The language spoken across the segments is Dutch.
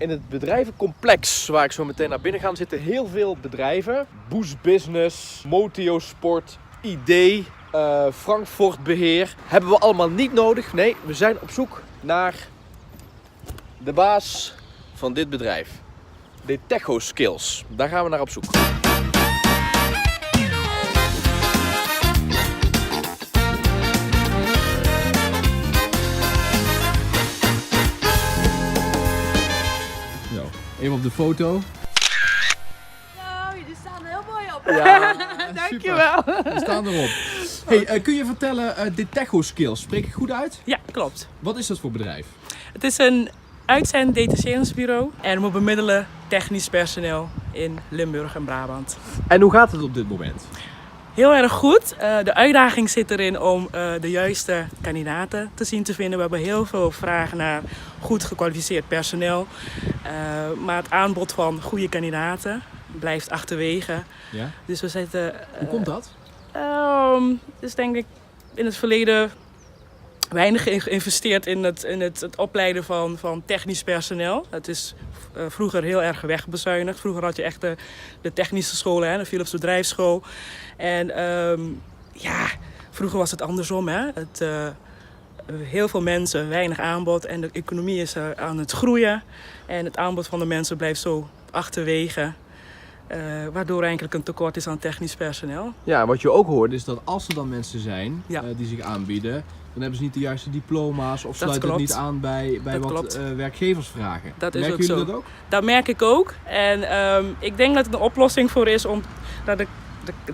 In het bedrijvencomplex waar ik zo meteen naar binnen ga zitten heel veel bedrijven. Boost Business, Motio Sport, ID, Frankfurt Beheer. Hebben we allemaal niet nodig. Nee, we zijn op zoek naar de baas van dit bedrijf. Detecho Skills. Daar gaan we naar op zoek. Even op de foto. Nou, jullie staan er heel mooi op. Ja, dankjewel. We staan erop. Hey, kun je vertellen, Detecho Skills, spreek ik goed uit? Ja, klopt. Wat is dat voor bedrijf? Het is een uitzend-detacheringsbureau en we bemiddelen technisch personeel in Limburg en Brabant. En hoe gaat het op dit moment? Heel erg goed. De uitdaging zit erin om de juiste kandidaten te zien te vinden. We hebben heel veel vragen naar goed gekwalificeerd personeel. Maar het aanbod van goede kandidaten blijft achterwege. Ja? Dus we zitten... Hoe komt dat? Dus denk ik in het verleden weinig geïnvesteerd in het opleiden van technisch personeel. Het is vroeger heel erg wegbezuinigd. Vroeger had je echt de technische scholen, hè, de Philips Bedrijfsschool. En vroeger was het andersom. Hè. Heel veel mensen, weinig aanbod en de economie is aan het groeien. En het aanbod van de mensen blijft zo achterwege. Waardoor eigenlijk een tekort is aan technisch personeel. Ja, wat je ook hoort is dat als er dan mensen zijn Ja. die zich aanbieden, dan hebben ze niet de juiste diploma's of Dat sluiten het klopt. niet aan bij Dat wat klopt. werkgevers vragen. Dat is Merken ook jullie zo. dat ook? Dat merk ik ook. En ik denk dat het een oplossing voor is om dat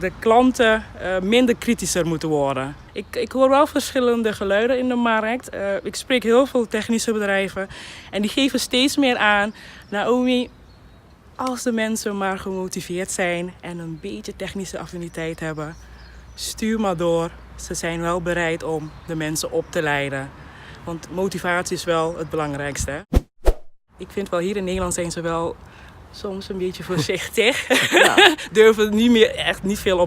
de klanten minder kritischer moeten worden. Ik hoor wel verschillende geluiden in de markt. Ik spreek heel veel technische bedrijven en die geven steeds meer aan: Naomi, als de mensen maar gemotiveerd zijn en een beetje technische affiniteit hebben, stuur maar door. Ze zijn wel bereid om de mensen op te leiden. Want motivatie is wel het belangrijkste. Hè? Ik vind wel, hier in Nederland zijn ze wel soms een beetje voorzichtig. Ja. Durven niet meer echt niet veel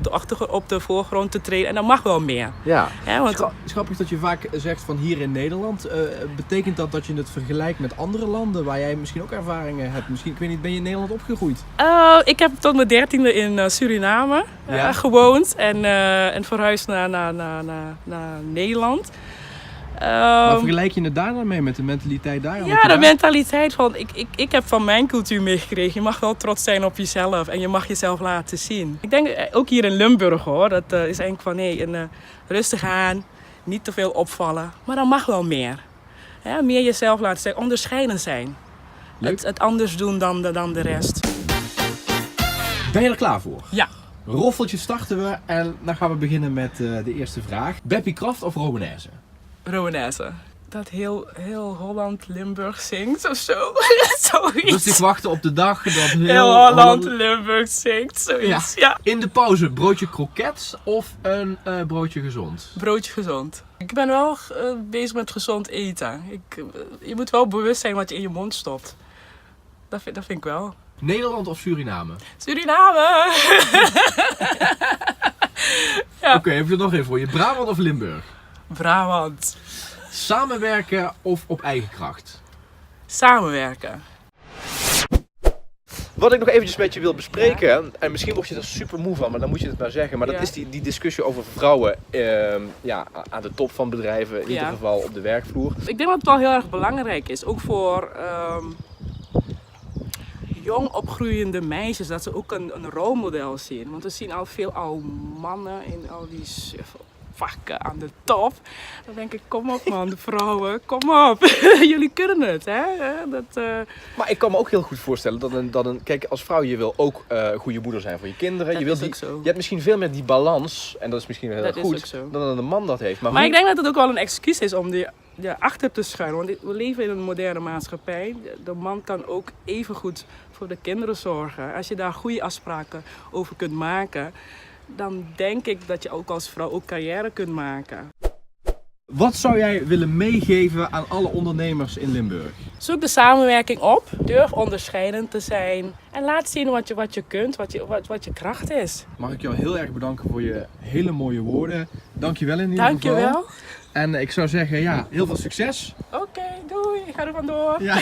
op de voorgrond te treden. En dat mag wel meer. Ja. Ja, want Het is grappig dat je vaak zegt van hier in Nederland. Betekent dat je het vergelijkt met andere landen waar jij misschien ook ervaringen hebt? Misschien, ik weet niet, ben je in Nederland opgegroeid? ik heb tot mijn 13e in Suriname gewoond. En verhuisd naar Nederland. Maar vergelijk je het daar dan mee met de mentaliteit daar? Ja, de mentaliteit van, ik heb van mijn cultuur meegekregen. Je mag wel trots zijn op jezelf en je mag jezelf laten zien. Ik denk ook hier in Limburg hoor, dat is eigenlijk van rustig aan, niet te veel opvallen. Maar dan mag wel meer. Ja, meer jezelf laten zijn, onderscheidend zijn. Het anders doen dan de rest. Ben je er klaar voor? Ja. Roffeltje starten we en dan gaan we beginnen met de eerste vraag. Beppie Kraft of Romaneske? Romaneske. Dat heel Holland Limburg zingt of zo. Zoiets. Rustig wachten op de dag dat heel Holland Limburg zingt, zoiets. Ja. In de pauze broodje kroket of een broodje gezond? Broodje gezond. Ik ben wel bezig met gezond eten. Je moet wel bewust zijn wat je in je mond stopt. Dat vind ik wel. Nederland of Suriname? Suriname! Ja. Oké, heb je er nog één voor je. Brabant of Limburg? Brabant. Samenwerken of op eigen kracht? Samenwerken. Wat ik nog eventjes met je wil bespreken, en misschien word je er super moe van, maar dan moet je het maar zeggen. Maar dat is die discussie over vrouwen aan de top van bedrijven, in ieder geval op de werkvloer. Ik denk dat het wel heel erg belangrijk is, ook voor jong opgroeiende meisjes, dat ze ook een rolmodel zien. Want we zien al veel oude mannen in al die vakken aan de top. Dan denk ik, kom op man, de vrouwen, kom op. Jullie kunnen het, hè? Maar ik kan me ook heel goed voorstellen kijk, als vrouw, je wil ook goede moeder zijn voor je kinderen. Je hebt misschien veel meer die balans, en dat is misschien heel erg goed, dan een man dat heeft. Maar ik denk dat het ook wel een excuus is om die achter te schuilen. Want we leven in een moderne maatschappij. De man kan ook even goed voor de kinderen zorgen. Als je daar goede afspraken over kunt maken, dan denk ik dat je ook als vrouw ook carrière kunt maken. Wat zou jij willen meegeven aan alle ondernemers in Limburg? Zoek de samenwerking op, durf onderscheidend te zijn en laat zien wat je kunt, wat je kracht is. Mag ik jou heel erg bedanken voor je hele mooie woorden. Dankjewel in ieder geval. Dankjewel. En ik zou zeggen, heel veel succes. Oké, doei. Ik ga er vandoor. Ja.